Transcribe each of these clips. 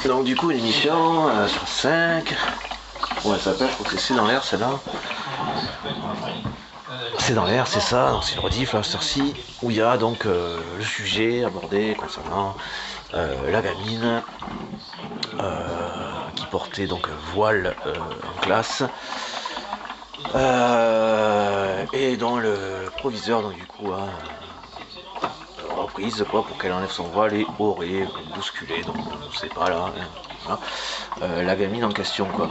Donc du coup une émission sur 5. Ouais, ça s'appelle, je crois que c'est dans l'air celle-là. C'est dans l'air, c'est ça, donc c'est une rediff là, ci où il y a donc le sujet abordé concernant la gamine qui portait donc un voile en classe et dont le proviseur donc du coup a reprise quoi pour qu'elle enlève son voile et aurait bousculé, donc on ne sait pas là, hein, voilà. La gamine en question quoi.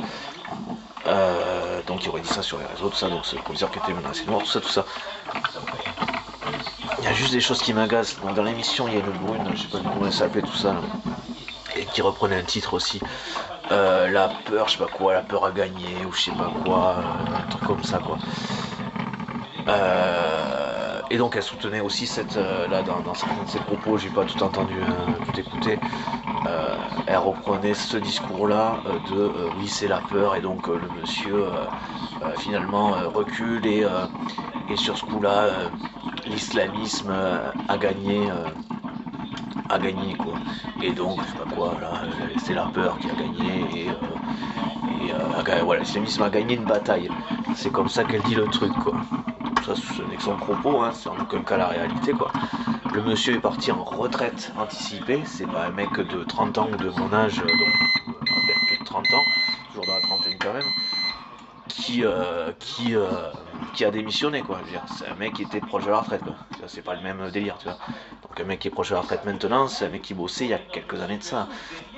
Donc il aurait dit ça sur les réseaux, tout ça, donc c'est le proviseur qui était menacé de mort, tout ça. Il y a juste des choses qui m'agacent. Dans l'émission, il y a une brune, je sais pas comment elle s'appelait, tout ça, là, et qui reprenait un titre aussi. La peur, je sais pas quoi, la peur à gagner, ou je sais pas quoi, un truc comme ça, quoi. Et donc elle soutenait aussi cette, là dans certains de ses propos, j'ai pas tout entendu, tout écouté, elle reprenait ce discours-là de oui c'est la peur et donc le monsieur finalement recule et sur ce coup-là l'islamisme a gagné quoi. Et donc je sais pas quoi, là, c'est la peur qui a gagné voilà, l'islamisme a gagné une bataille. C'est comme ça qu'elle dit le truc quoi. Ça ce n'est que son propos, hein, c'est en aucun cas la réalité quoi. Le monsieur est parti en retraite anticipée, c'est pas un mec de 30 ans ou de mon âge, donc plus de 30 ans, toujours dans la trentaine quand même, qui a démissionné quoi. Je veux dire, c'est un mec qui était proche de la retraite quoi. C'est pas le même délire, tu vois. Donc un mec qui est proche de la retraite maintenant, c'est un mec qui bossait il y a quelques années de ça,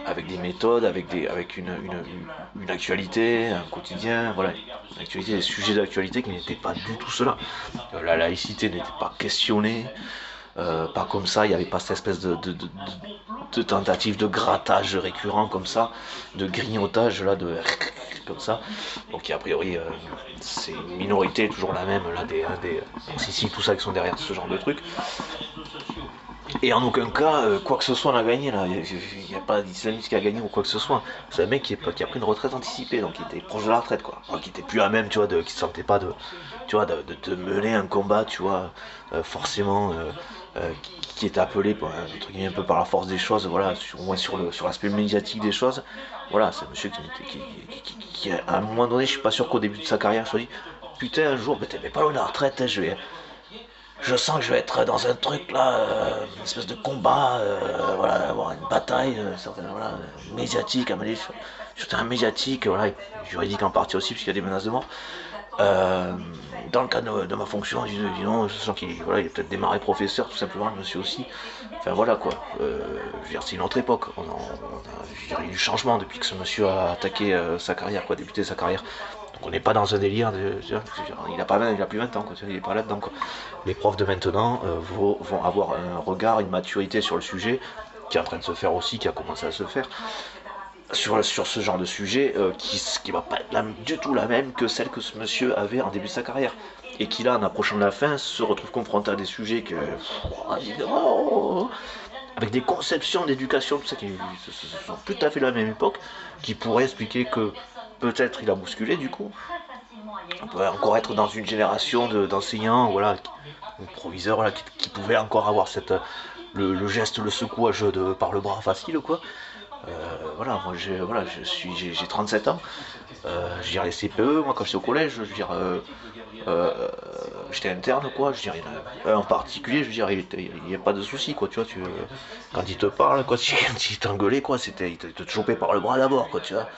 avec des méthodes, avec une actualité, un quotidien, voilà, une actualité, des sujets d'actualité qui n'étaient pas du tout cela. La laïcité n'était pas questionnée. Pas comme ça, il n'y avait pas cette espèce de tentative de grattage récurrent comme ça, de grignotage là, comme ça. Donc a priori, c'est une minorité toujours la même, là, des Sissi, tout ça qui sont derrière ce genre de truc. Et en aucun cas, quoi que ce soit, on a gagné là. Il n'y a pas d'islamiste qui a gagné ou quoi que ce soit. C'est un mec qui a pris une retraite anticipée, donc il était proche de la retraite quoi. Enfin, qui était plus à même, tu vois, qui se sentait pas tu vois, de mener un combat, tu vois, forcément, qui est appelé, entre guillemets, un peu par la force des choses, voilà, au moins sur l'aspect médiatique des choses. Voilà, c'est un monsieur qui, à un moment donné, je suis pas sûr qu'au début de sa carrière, soit dit, putain, un jour, t'es pas loin de la retraite, hein, je sens que je vais être dans un truc là, une espèce de combat, voilà, avoir une bataille, voilà, médiatique, sur un médiatique, voilà, juridique en partie aussi, puisqu'il y a des menaces de mort. Dans le cadre de ma fonction, je dis non, je sens qu'il voilà, il a peut-être démarré professeur, tout simplement, le monsieur aussi. Enfin voilà quoi, je veux dire, c'est une autre époque. Je dirais, il y a eu du changement depuis que ce monsieur a attaqué sa carrière, quoi, débuté sa carrière. Donc on n'est pas dans un délire, il a plus 20 ans, quoi, il est pas là-dedans. Quoi. Les profs de maintenant vont avoir un regard, une maturité sur le sujet, qui est en train de se faire aussi, qui a commencé à se faire, sur ce genre de sujet, qui va pas être du tout la même que celle que ce monsieur avait en début de sa carrière. Et qui là, en approchant de la fin, se retrouve confronté à des sujets avec des conceptions d'éducation, tout ça, qui sont tout à fait de la même époque, qui pourraient expliquer que peut-être il a bousculé du coup. On peut encore être dans une génération d'enseignants, voilà, ou proviseurs, voilà, qui pouvaient encore avoir le geste, le secouage par le bras facile, quoi. Voilà, moi j'ai 37 ans. Je dirais les CPE, moi quand j'étais au collège, je veux dire, j'étais interne quoi, je dirais en particulier, je veux dire, il n'y a pas de souci quoi, tu vois, quand il te parle, quoi, quand il t'engueulait quoi, il te chopait par le bras d'abord quoi, tu vois.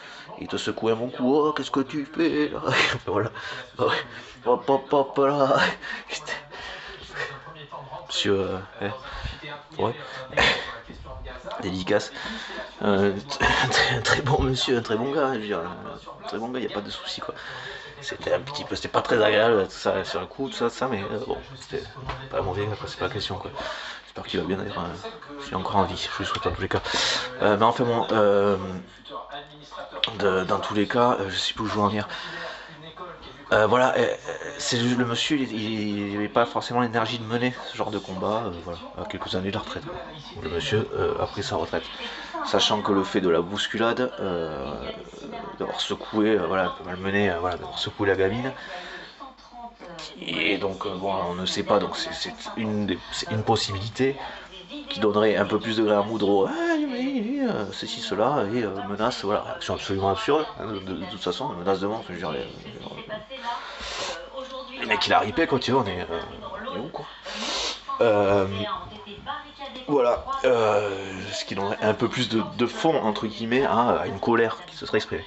Il te secouait mon cou, oh qu'est-ce que tu fais là. Voilà. Ouais. Hop hop hop là. Monsieur ouais. Dédicace. Un très bon monsieur, un très bon gars, je veux dire, un très bon gars, il n'y a pas de souci quoi. C'était un petit peu, c'était pas très agréable tout ça sur le coup, tout ça, mais bon, c'était pas mauvais, quoi, c'est pas la question quoi. J'espère qu'il va bien d'ailleurs, je suis encore en vie, je lui souhaite en tous les cas. Mais enfin bon, dans tous les cas, je sais plus où je veux en venir. Voilà, c'est le monsieur, il n'avait pas forcément l'énergie de mener ce genre de combat, voilà, à quelques années de la retraite. Le monsieur a pris sa retraite, sachant que le fait de la bousculade, d'avoir secoué, voilà, malmené, voilà, d'avoir secoué la gamine, et donc bon, on ne sait pas, donc c'est une possibilité qui donnerait un peu plus de grain à moudre ceci, cela, et menace, voilà, réaction absolument absurde, hein, de toute façon, menace de mort, je veux dire, le mec il a ripé, quoi, tu vois, on est où, quoi. Euh, voilà, ce qui donnerait un peu plus de fond, entre guillemets, à une colère qui se serait exprimée.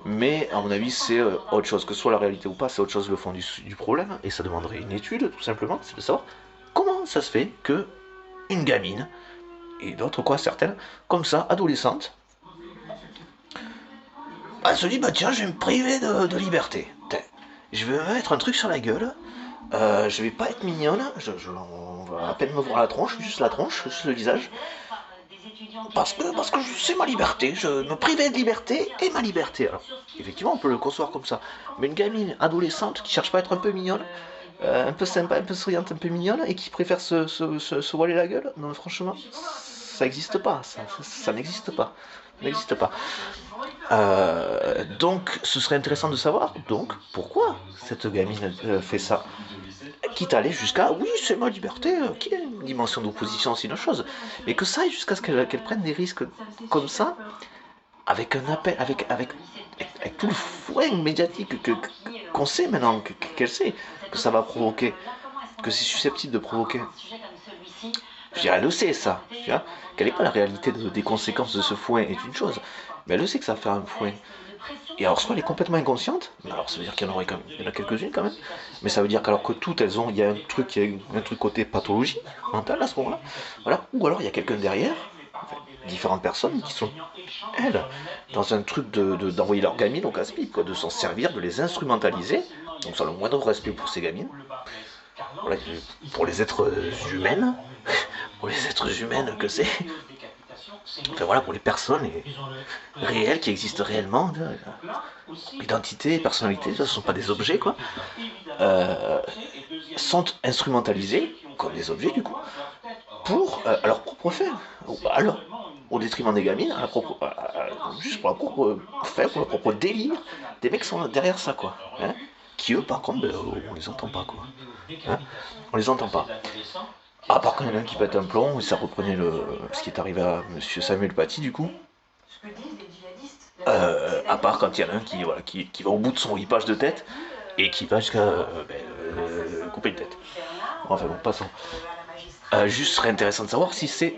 Mais à mon avis, c'est autre chose, que ce soit la réalité ou pas, c'est autre chose le fond du problème, et ça demanderait une étude, tout simplement, c'est de savoir comment ça se fait que une gamine, et d'autres quoi, certaines, comme ça, adolescentes, elle se dit, bah tiens, je vais me priver de liberté. Je vais me mettre un truc sur la gueule, je vais pas être mignonne, on va à peine me voir la tronche, juste le visage, parce que c'est ma liberté, je me privais de liberté et ma liberté. Alors, effectivement, on peut le concevoir comme ça. Mais une gamine adolescente qui cherche pas à être un peu mignonne, un peu sympa, un peu souriante, un peu mignonne, et qui préfère se voiler la gueule, non, franchement, ça n'existe pas, ça n'existe pas. Ça n'existe pas. Donc, ce serait intéressant de savoir, donc, pourquoi cette gamine fait ça. Quitte à aller jusqu'à, oui, c'est ma liberté, qui est une dimension d'opposition, c'est une chose. Mais que ça aille jusqu'à ce qu'elle prenne des risques comme ça, avec un appel, avec tout le fouet médiatique qu'on sait maintenant, qu'elle sait, que ça va provoquer, que c'est susceptible de provoquer. Je dirais, elle le sait ça, tu vois. Quelle n'est pas la réalité des conséquences de ce fouet est une chose, mais elle le sait que ça va faire un fouet. Et alors, soit elle est complètement inconsciente, mais alors ça veut dire qu'il y en a quelques-unes quand même, mais ça veut dire qu'alors que toutes elles ont, il y a un truc côté pathologie mentale à ce moment-là, voilà. Ou alors il y a quelqu'un derrière, enfin, différentes personnes qui sont, elles, dans un truc d'envoyer leurs gamines au casse-pipe, quoi, de s'en servir, de les instrumentaliser, donc ça a le moindre respect pour ces gamines, voilà, pour les êtres humaines, pour les êtres humaines que c'est, enfin voilà, pour les personnes réelles qui existent réellement, identité, personnalité, ce ne sont pas des objets, quoi, euh, sont instrumentalisés comme des objets, du coup, à leur propre fait, alors, au détriment des gamines, juste pour leur propre fait, pour leur propre délire, des mecs qui sont derrière ça, quoi, hein, qui eux, par contre, ben, on les entend pas, quoi, hein, on les entend pas. À part quand il y en a un qui pète un plomb, et ça reprenait ce qui est arrivé à Monsieur Samuel Paty, du coup. À part quand il y en a un qui va au bout de son ripage de tête et qui va jusqu'à couper une tête. Enfin bon, passons. Juste serait intéressant de savoir si c'est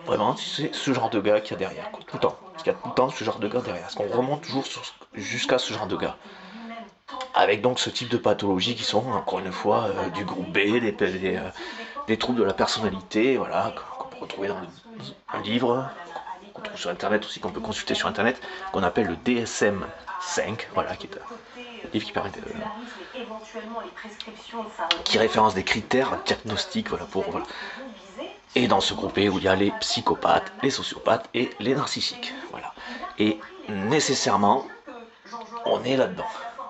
vraiment ce genre de gars qu'il y a derrière, quoi, tout le temps. Parce qu'il y a tout le temps ce genre de gars derrière. Est-ce qu'on remonte toujours jusqu'à ce genre de gars? Avec donc ce type de pathologies qui sont, encore une fois, du groupe B, des troubles de la personnalité, voilà, qu'on peut retrouver dans un livre, qu'on trouve sur internet aussi, qu'on peut consulter sur internet, qu'on appelle le DSM-5, voilà, qui est un livre qui permet qui référence des critères diagnostiques, voilà, voilà. Et dans ce groupe où il y a les psychopathes, les sociopathes et les narcissiques, voilà. Et nécessairement, on est là-dedans.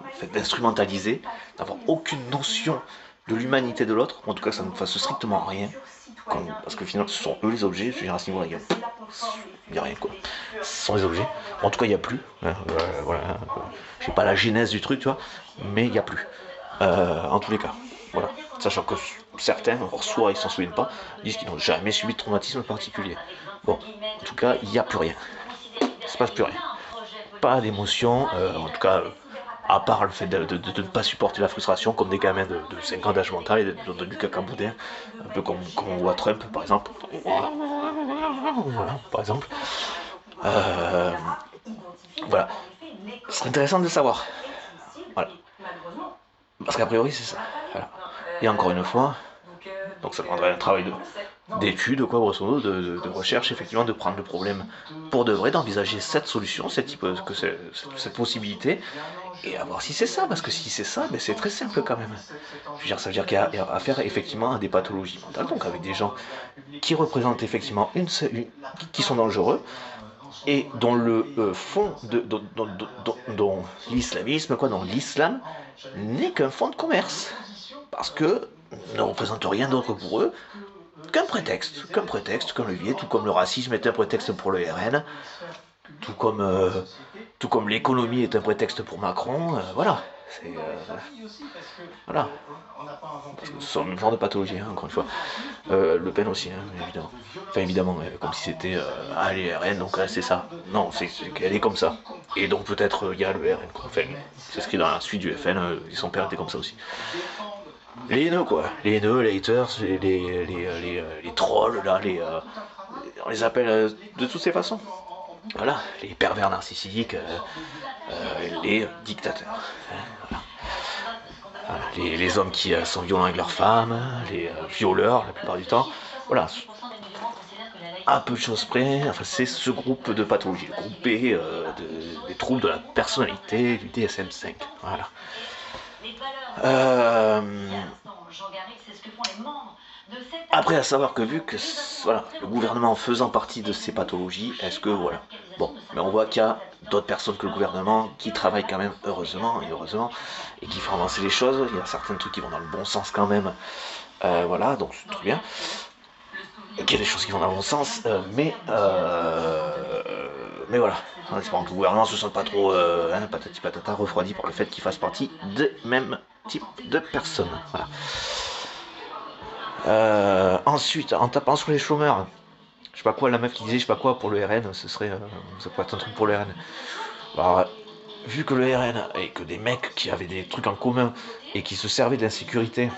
Le fait d'instrumentaliser, d'avoir aucune notion de l'humanité de l'autre, en tout cas ça ne fasse strictement rien, parce que finalement ce sont eux les objets, je veux dire à ce niveau-là, il n'y a rien, quoi. Ce sont les objets, en tout cas il n'y a plus, hein, voilà, je sais pas la genèse du truc, tu vois, mais il n'y a plus, en tous les cas, voilà, sachant que certains, soit ils s'en souviennent pas, disent qu'ils n'ont jamais subi de traumatisme particulier. Bon, en tout cas, il n'y a plus rien, il ne se passe plus rien, pas d'émotion, en tout cas, à part le fait de ne pas supporter la frustration, comme des gamins de 5 ans d'âge mental et de donner du caca boudin, un peu comme on voit Trump par exemple. Voilà, par exemple. Euh, voilà. Ce serait intéressant de le savoir. Voilà. Parce qu'a priori, c'est ça. Voilà. Et encore une fois, donc ça demanderait un travail d'étude, quoi, grosso modo, de recherche, effectivement, de prendre le problème pour de vrai, d'envisager cette solution, cette possibilité, et à voir si c'est ça, parce que si c'est ça, ben c'est très simple quand même. Je veux dire, ça veut dire qu'il y a affaire effectivement à des pathologies mentales, donc avec des gens qui représentent effectivement qui sont dangereux, et dont le fond dont l'islamisme, quoi, dont l'islam n'est qu'un fonds de commerce, parce que ne représente rien d'autre pour eux qu'un prétexte, qu'un levier, tout comme le racisme est un prétexte pour le RN, tout comme l'économie est un prétexte pour Macron, voilà. C'est voilà, ce sont le même genre de pathologie, hein, encore une fois. Le Pen aussi, hein, évidemment. Enfin, évidemment, comme si c'était les RN, donc c'est ça. Non, c'est qu'elle est comme ça. Et donc peut-être il y a le RN, quoi. Enfin, c'est ce qui est dans la suite du FN, son père était comme ça aussi. Les haineux, quoi. Les haineux, les haters, les trolls, là, on les appelle de toutes ces façons. Voilà, les pervers narcissiques, les dictateurs. Hein, voilà. Voilà, les hommes qui sont violents avec leurs femmes, les violeurs la plupart du temps. Voilà, à peu de choses près, enfin, c'est ce groupe de pathologies, le groupe B des troubles de la personnalité du DSM-5. Voilà. Euh, Après, à savoir que vu que voilà, le gouvernement faisant partie de ces pathologies, est-ce que voilà, bon, mais on voit qu'il y a d'autres personnes que le gouvernement qui travaillent quand même heureusement et qui font avancer les choses. Il y a certains trucs qui vont dans le bon sens quand même, voilà, donc c'est très bien. Il y a des choses qui vont dans le bon sens, mais voilà. En espérant que le gouvernement ne se sente pas trop patati patata refroidi par le fait qu'il fasse partie de même type de personnes. Voilà. Ensuite, en tapant sur les chômeurs, je sais pas quoi, la meuf qui disait je sais pas quoi pour le RN, ça pourrait être un truc pour le RN. Alors, vu que le RN et que des mecs qui avaient des trucs en commun et qui se servaient d'insécurité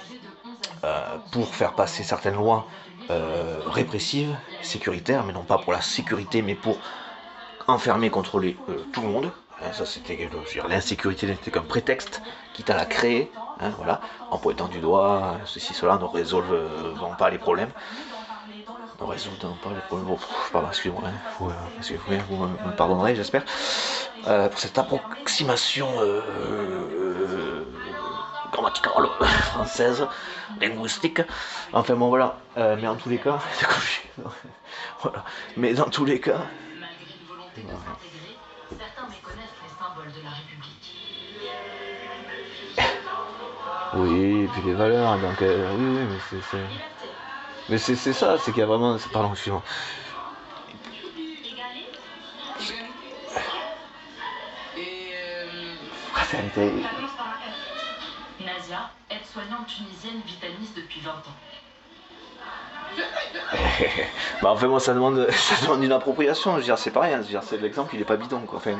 pour faire passer certaines lois répressives, sécuritaires, mais non pas pour la sécurité, mais pour enfermer, contrôler tout le monde. Hein, ça c'était, l'insécurité n'était qu'un prétexte, quitte à la créer, hein, voilà, en pointant du doigt, ceci, cela ne résolvent pas les problèmes. Ne résolvent pas les problèmes. Bon, pardon, excusez-moi, hein, vous me pardonnerez, j'espère, pour cette approximation grammaticale française, linguistique. Enfin bon voilà, mais en tous les cas, voilà. Mais dans tous les cas, certains méconnaissent les symboles de la République. Oui, et puis les valeurs, donc oui, mais c'est ça, c'est qu'il y a vraiment, pardon, excuse-moi. Fraternité. Nazia, aide-soignante tunisienne, vit à Nice depuis 20 ans. Bah enfin moi ça demande une appropriation, je veux dire c'est pareil, hein, je veux dire, c'est l'exemple il est pas bidon quoi. Enfin, la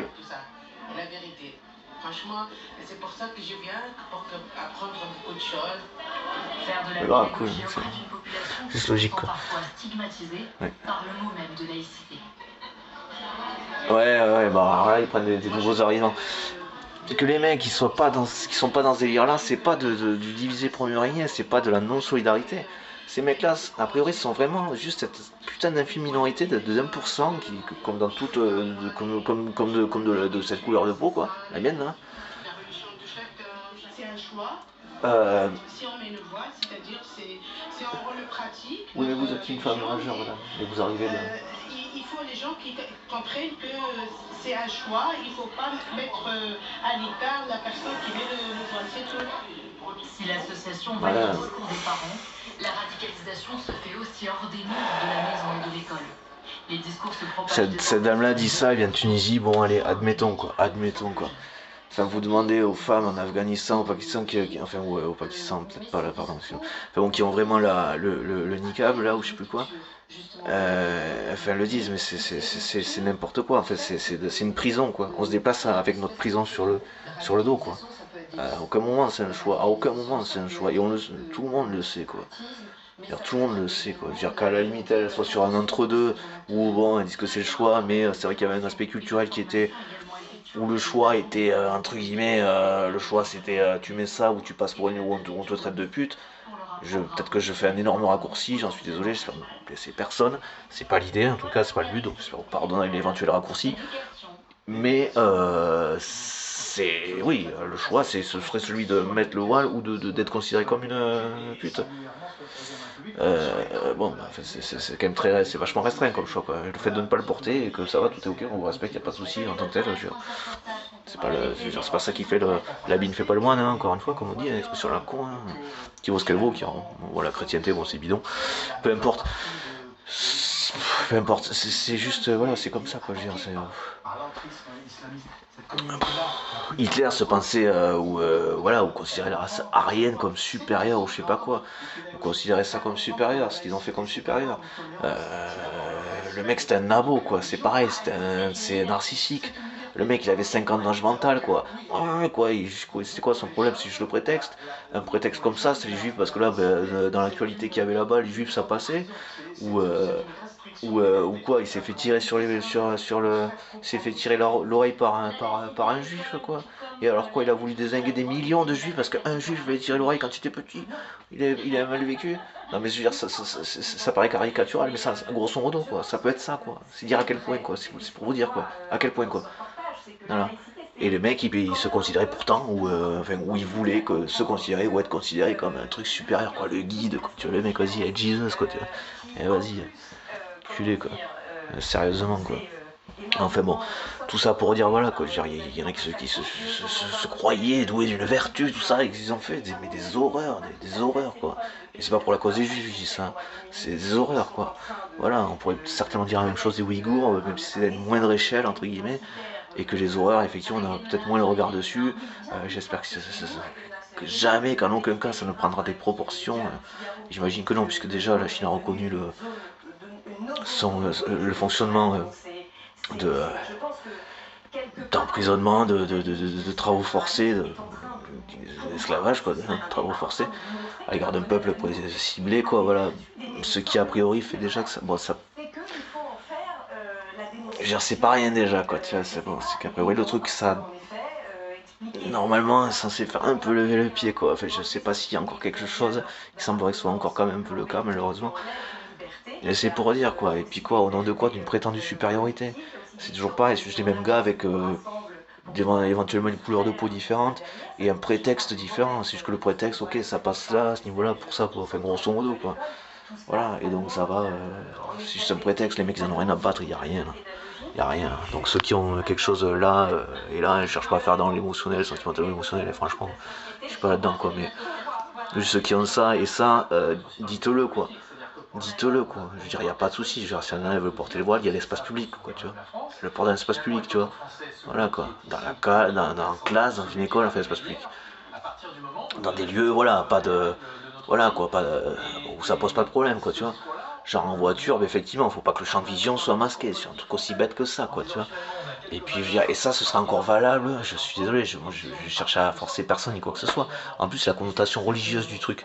vérité. Franchement, c'est pour ça que je viens, pour apprendre beaucoup de choses. Faire de la pédagogie auprès d'une population juste logique quoi. Parfois stigmatisée par le mot même de laïcité. Ouais, bah alors là ils prennent des nouveaux horizons. C'est que les mecs qui sont pas dans ce délire là, c'est pas du diviser pour mieux régner, c'est pas de la non-solidarité. Ces mecs-là, a priori, sont vraiment juste cette putain d'infime minorité de 1% qui, comme dans toute, de cette couleur de peau, quoi, la mienne, là. C'est un choix. Si on met le voile, c'est-à-dire si on le pratique. Oui, mais vous êtes une femme majeure, madame, et vous arrivez là. Il faut les gens qui comprennent que c'est un choix, il ne faut pas mettre à l'écart la personne qui met le voile, c'est tout. Si l'association va le discours des parents, la radicalisation se fait aussi hors des murs de la maison et de l'école. Les discours se propagent. Cette dame-là dit ça, elle vient de Tunisie, bon allez, admettons quoi. Enfin, vous demandez aux femmes en Afghanistan, au Pakistan, enfin ouais, au Pakistan, peut-être pas là, pardon, enfin bon, qui ont vraiment le niqab là ou je sais plus quoi. Enfin, le disent, mais c'est n'importe quoi. En fait, c'est une prison quoi. On se déplace avec notre prison sur le dos quoi. À aucun moment c'est un choix. À aucun moment c'est un choix. Et tout le monde le sait quoi. Tout le monde le sait quoi. Je veux dire qu'à la limite elle soit sur un entre-deux où bon, elles disent que c'est le choix, mais c'est vrai qu'il y avait un aspect culturel qui était où le choix était entre guillemets le choix c'était tu mets ça ou tu passes pour une ou on te traite de pute. Peut-être que je fais un énorme raccourci, j'en suis désolé, j'espère ne blesser personne, c'est pas l'idée, en tout cas c'est pas le but, donc j'espère vous pardonner l'éventuel raccourci. Mais oui, le choix ce serait celui de mettre le voile ou d'être considéré comme une pute. Bon, bah, c'est quand même c'est vachement restreint comme choix quoi. Le fait de ne pas le porter et que ça va, tout est ok, on vous respecte, y a pas de souci en tant que tel. C'est pas ça qui fait l'habit ne fait pas le moine, hein, encore une fois, comme on dit, l'expression la con, hein, qui vaut ce qu'elle vaut, bon, voilà, chrétienté, bon c'est bidon, peu importe. peu importe, c'est juste, voilà, c'est comme ça, quoi, je veux dire, Hitler se pensait, voilà, ou considérait la race aryenne comme supérieure, ou je sais pas quoi, ou considérait ça comme supérieur, ce qu'ils ont fait comme supérieur. Le mec, c'était un nabo, quoi, c'est pareil, c'est narcissique. Le mec, il avait 50 d'âge mental, quoi. Ouais, quoi, c'était quoi son problème? C'est juste le prétexte. Un prétexte comme ça, c'est les juifs, parce que là, dans l'actualité qu'il y avait là-bas, les juifs, ça passait. Ou, ou quoi, il s'est fait tirer il s'est fait tirer l'oreille par un juif, quoi. Et alors quoi, il a voulu dézinguer des millions de juifs parce qu'un juif lui a tiré l'oreille quand il était petit. Il a mal vécu. Non mais je veux dire, ça paraît caricatural, mais ça, grosso modo, quoi, ça peut être ça, quoi. C'est dire à quel point, quoi. C'est pour vous dire, quoi. À quel point, quoi. Voilà. Et le mec, il se considérait pourtant, ou il voulait se considérer ou être considéré comme un truc supérieur, quoi. Le guide, quoi. Tu vois, le mec, vas-y, Jesus, quoi. Tu vois. Et vas-y, culé, quoi. Sérieusement, quoi. Enfin bon, tout ça pour dire, voilà, quoi. Je veux dire, il y en a qui se croyaient doués d'une vertu, tout ça, et qu'ils ont fait des horreurs, des horreurs, quoi. Et c'est pas pour la cause des juifs, je dis ça. C'est des horreurs, quoi. Voilà, on pourrait certainement dire la même chose des Ouïghours, même si c'est à une moindre échelle, entre guillemets, et que les horreurs, effectivement, on a peut-être moins le regard dessus. J'espère que jamais, qu'en aucun cas, ça ne prendra des proportions. J'imagine que non, puisque déjà la Chine a reconnu le fonctionnement de, d'emprisonnement, de travaux forcés, d'esclavage, quoi, de travaux forcés, à l'égard d'un peuple pour les cibler, quoi, voilà. Ce qui, a priori, fait déjà que ça. Bon, ça. Je veux dire, c'est pas rien déjà, quoi, tu vois, c'est bon, c'est qu'après, oui, le truc, ça. Normalement, est censé faire un peu lever le pied, quoi. Enfin, je sais pas s'il y a encore quelque chose. Il semblerait que ce soit encore quand même un peu le cas, malheureusement. Et c'est pour dire, quoi. Et puis quoi, au nom de quoi? D'une prétendue supériorité. C'est toujours pareil, c'est juste les mêmes gars avec éventuellement une couleur de peau différente et un prétexte différent. C'est juste que le prétexte, ok, ça passe là, à ce niveau-là, pour ça, quoi. Enfin, grosso modo, quoi. Voilà, et donc ça va. C'est juste un prétexte, les mecs, ils en ont rien à battre, il n'y a rien. Il n'y a rien. Donc ceux qui ont quelque chose là, et là, ils ne cherchent pas à faire dans l'émotionnel, sentimental ou émotionnel, et franchement, je suis pas là-dedans, quoi. Mais juste ceux qui ont ça, et ça, dites-le, quoi. Dites-le, quoi. Je veux dire, il n'y a pas de souci. Si un élève veut porter le voile, il y a l'espace public, quoi, tu vois. Le port dans l'espace public, tu vois. Voilà, quoi. Dans une classe, dans une école, on fait l'espace public. Dans des lieux, voilà, pas de. Voilà, quoi, pas de, où ça pose pas de problème, quoi, tu vois. Genre en voiture, bah, effectivement, faut pas que le champ de vision soit masqué. C'est un truc aussi bête que ça, quoi, tu vois. Et puis, je veux dire, et ça, ce sera encore valable. Je suis désolé, je cherche à forcer personne ni quoi que ce soit. En plus, la connotation religieuse du truc.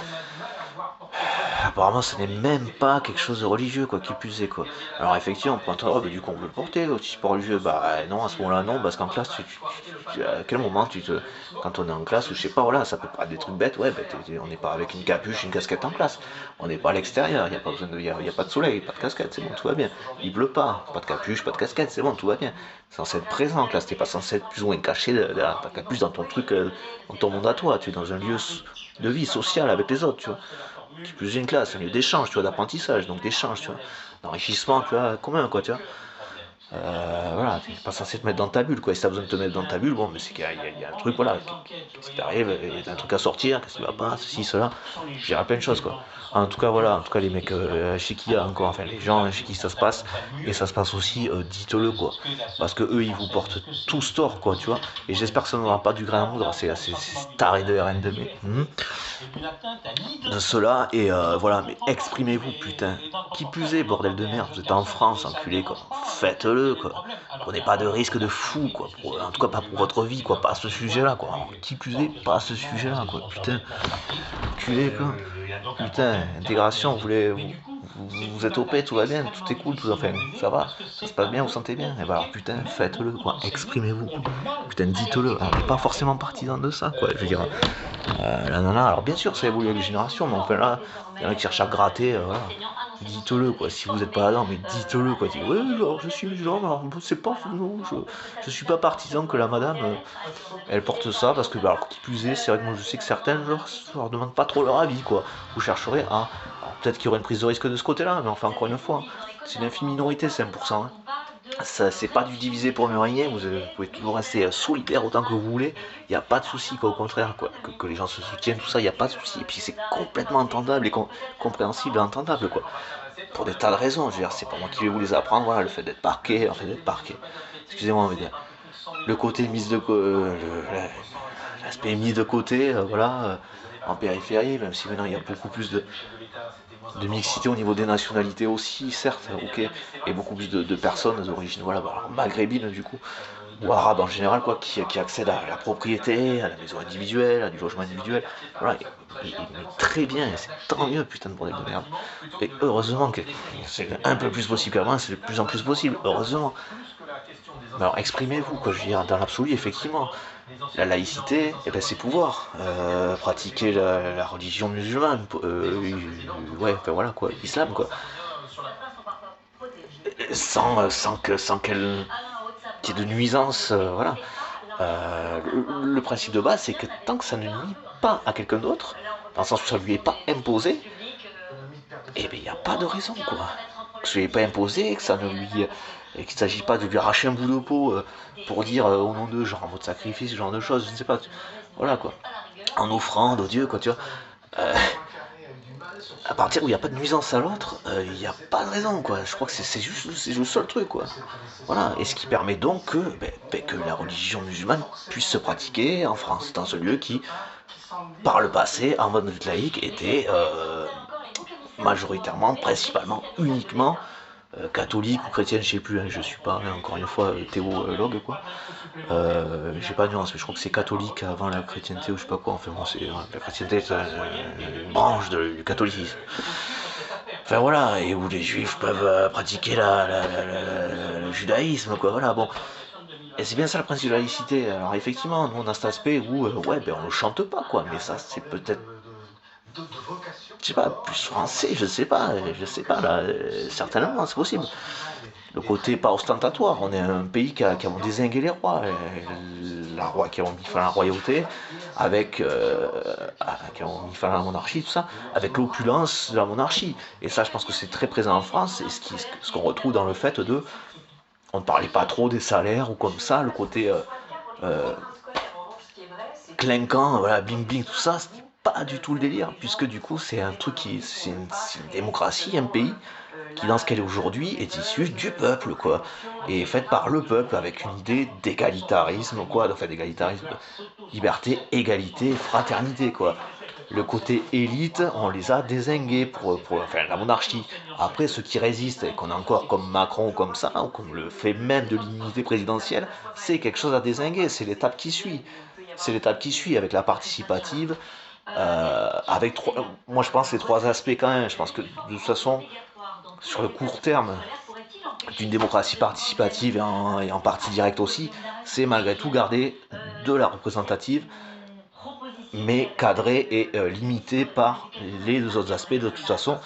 Apparemment, ce n'est même pas quelque chose de religieux, quoi, qui plus est, quoi. Alors, effectivement, on peut entendre, oh, bah, du coup, on peut le porter, si c'est pas religieux. Bah, non, à ce moment-là, non, parce qu'en classe, à quel moment quand on est en classe, ou je sais pas, voilà, ça peut pas être des trucs bêtes, ouais, bah, on n'est pas avec une capuche, une casquette en classe. On n'est pas à l'extérieur, il n'y a pas besoin y a pas de soleil, pas de casquette, c'est bon, tout va bien. Il pleut pas de capuche, pas de casquette, c'est bon, tout va bien. C'est censé être présent en classe, t'es pas censé être plus ou moins caché derrière ta capuche dans ton truc, dans ton monde à toi, tu es dans un lieu de vie sociale avec les autres, tu vois. Qui plus une classe, un lieu d'échange, tu vois, d'apprentissage, donc d'échange, tu vois, d'enrichissement, tu vois, commun, quoi, tu vois. Voilà, t'es pas censé te mettre dans ta bulle, quoi. Si t'as besoin de te mettre dans ta bulle, bon, mais c'est qu'il y a un truc, voilà, qui t'arrive, il y a un truc à sortir, qu'est-ce qui va pas, ceci, cela, je dirais plein de choses, quoi. En tout cas, voilà, en tout cas, les mecs chez qui il y a encore, enfin, les gens chez qui ça se passe, et ça se passe aussi, dites-le, quoi. Parce que eux, ils vous portent tous tort, quoi, tu vois. Et j'espère que ça n'aura pas du grain à moudre, c'est taré de RN2B. De cela, et voilà, mais exprimez-vous, putain. Qui plus est, bordel de merde, vous êtes en France, enculé, quoi. Faites-le, quoi. Prenez pas de risque de fou, quoi. En tout cas, pas pour votre vie, quoi. Pas à ce sujet-là, quoi. Alors, qui plus est, pas à ce sujet-là, quoi. Putain. Enculé, quoi. Putain, intégration, vous êtes OP, tout va bien, tout est cool, tout, enfin, ça va, ça se passe bien, vous sentez bien. Et bah alors, putain, faites-le, quoi. Exprimez-vous. Putain, dites-le. Alors, on n'est pas forcément partisan de ça, quoi. Je veux dire, la nana, alors bien sûr, ça évolue avec les générations, mais enfin là, il y en a qui cherchent à gratter, voilà. Dites-le, quoi. Si vous n'êtes pas là-dedans, mais dites-le, quoi. Dites, ouais, alors je suis musulman, alors c'est pas, non, je suis pas partisan que la madame, elle porte ça, parce que, bah, alors, qui plus est, c'est vrai que moi je sais que certaines, je leur demande pas trop leur avis, quoi. Vous chercherez à. Alors, peut-être qu'il y aurait une prise de risque de ce côté-là, mais enfin, encore une fois, c'est une infime minorité, 5%. Hein. Ça, c'est pas du divisé pour mieux régner, vous pouvez toujours rester solidaire autant que vous voulez, il n'y a pas de souci, quoi, au contraire, quoi. Que les gens se soutiennent, tout ça, il n'y a pas de souci. Et puis c'est complètement entendable et compréhensible et entendable, quoi. pour des tas de raisons. Je veux dire, c'est pas moi qui vais vous les apprendre. Voilà, le fait d'être parqué, excusez-moi, on va dire. Le côté mise de l'aspect mis de côté, en périphérie, même si maintenant il y a beaucoup plus de mixité au niveau des nationalités aussi, certes, ok, et beaucoup plus de personnes d'origine, maghrébine du coup, ou arabes en général, quoi, qui accèdent à la propriété, à la maison individuelle, à du logement individuel, voilà, mais très bien, et c'est tant mieux, putain de bordel de merde. Et heureusement que c'est un peu plus possible qu'avant, c'est de plus en plus possible, heureusement. Alors exprimez-vous, quoi, je veux dire, dans l'absolu, effectivement. La laïcité, eh ben, c'est pouvoir pratiquer la religion musulmane, l'islam, quoi. Sans qu'elle qu'il y ait de nuisances, voilà. Le principe de base, c'est que tant que ça ne nuit pas à quelqu'un d'autre, dans le sens où ça lui est pas imposé, eh bien, il n'y a pas de raison, quoi. Que ça lui est pas imposé, que ça ne lui... et qu'il ne s'agit pas de lui arracher un bout de peau pour dire au nom d'eux, genre en mode sacrifice, ce genre de choses, je ne sais pas. Voilà, quoi. En offrande au Dieu, quoi, tu vois. À partir où il n'y a pas de nuisance à l'autre, il n'y a pas de raison, quoi. Je crois que c'est juste le seul truc, quoi. Voilà, et ce qui permet donc que la religion musulmane puisse se pratiquer en France, dans ce lieu qui, par le passé, en mode laïque, était majoritairement, principalement, uniquement catholique ou chrétienne, je sais plus, hein, je suis pas, encore une fois, théologue, quoi. J'ai pas de nuance, mais je crois que c'est catholique avant la chrétienté ou je sais pas quoi, enfin bon, la chrétienté est une branche du catholicisme. Enfin voilà, et où les juifs peuvent pratiquer le judaïsme, quoi, voilà, bon. Et c'est bien ça le principe de la laïcité. Alors effectivement, nous on a cet aspect où, on le chante pas, quoi, mais ça c'est peut-être, je sais pas, plus français, je sais pas, là, certainement, c'est possible. Le côté pas ostentatoire, on est un pays qui a dézingué les rois, qui ont mis fin à la royauté, qui ont mis fin à la monarchie, tout ça, avec l'opulence de la monarchie. Et ça, je pense que c'est très présent en France, et ce qu'on retrouve dans le fait de, on ne parlait pas trop des salaires ou comme ça, le côté clinquant, voilà, bing bing, tout ça, c'était pas du tout le délire, puisque du coup, c'est un truc c'est une démocratie, un pays qui, dans ce qu'elle est aujourd'hui, est issue du peuple, quoi, et faite par le peuple, avec une idée d'égalitarisme, quoi, d'égalitarisme, liberté, égalité, fraternité, quoi. Le côté élite, on les a dézingués pour la monarchie. Après, ceux qui résistent, et qu'on a encore comme Macron, comme ça, ou comme le fait même de l'immunité présidentielle, c'est quelque chose à dézinguer, c'est l'étape qui suit. C'est l'étape qui suit avec la participative, moi je pense ces trois aspects quand même. Je pense que de toute façon, sur le court terme d'une démocratie participative et en partie directe aussi, c'est malgré tout garder de la représentative, mais cadrée et limitée par les deux autres aspects de toute façon,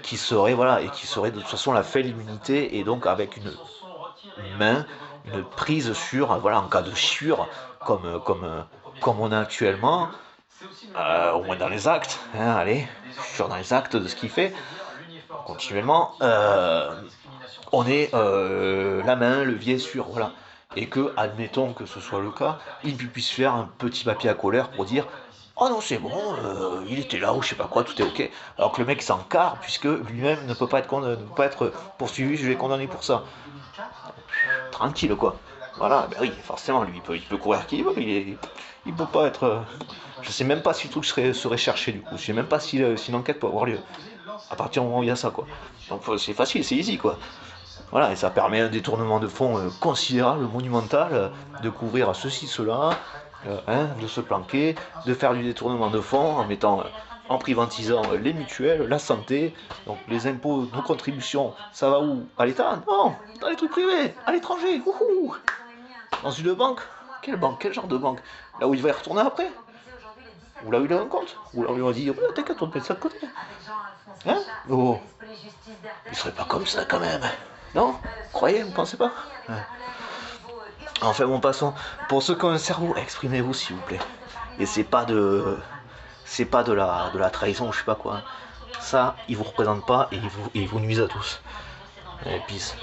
qui seraient de toute façon la faible immunité, et donc avec une prise sur, en cas de chiure, comme on a actuellement, au moins dans les actes, hein, allez, dans les actes de ce qu'il fait, continuellement, on est la main levée sur, voilà. Et que, admettons que ce soit le cas, il puisse faire un petit papier à colère pour dire « Oh non, c'est bon, il était là, ou je sais pas quoi, tout est ok ». Alors que le mec s'encarre, puisque lui-même ne peut pas être poursuivi, je l'ai condamné pour ça. Tranquille, quoi. Voilà, ben oui, forcément, lui, il peut courir qui il veut, il peut pas être... je sais même pas si le truc serait cherché, du coup. Je sais même pas si une enquête peut avoir lieu. À partir du moment où il y a ça, quoi. Donc c'est facile, c'est easy, quoi. Voilà, et ça permet un détournement de fonds considérable, monumental, de couvrir ceci, cela, de se planquer, de faire du détournement de fonds en privatisant les mutuelles, la santé, donc les impôts, nos contributions, ça va où? À l'État? Non, dans les trucs privés, à l'étranger, wouhou. Dans une banque? Quelle banque? Quel genre de banque? Là où il va y retourner après? Ou là où il a un compte? Ou là où il va dire, oh, t'inquiète, on te met ça de côté. Hein? Oh, il serait pas comme ça quand même. Non? Croyez, vous pensez pas? Ouais. Enfin bon, passons. Pour ceux qui ont un cerveau, exprimez-vous s'il vous plaît. Et c'est pas de la trahison, je sais pas quoi. Ça, ils vous représentent pas et ils vous nuisent à tous. Allez, peace.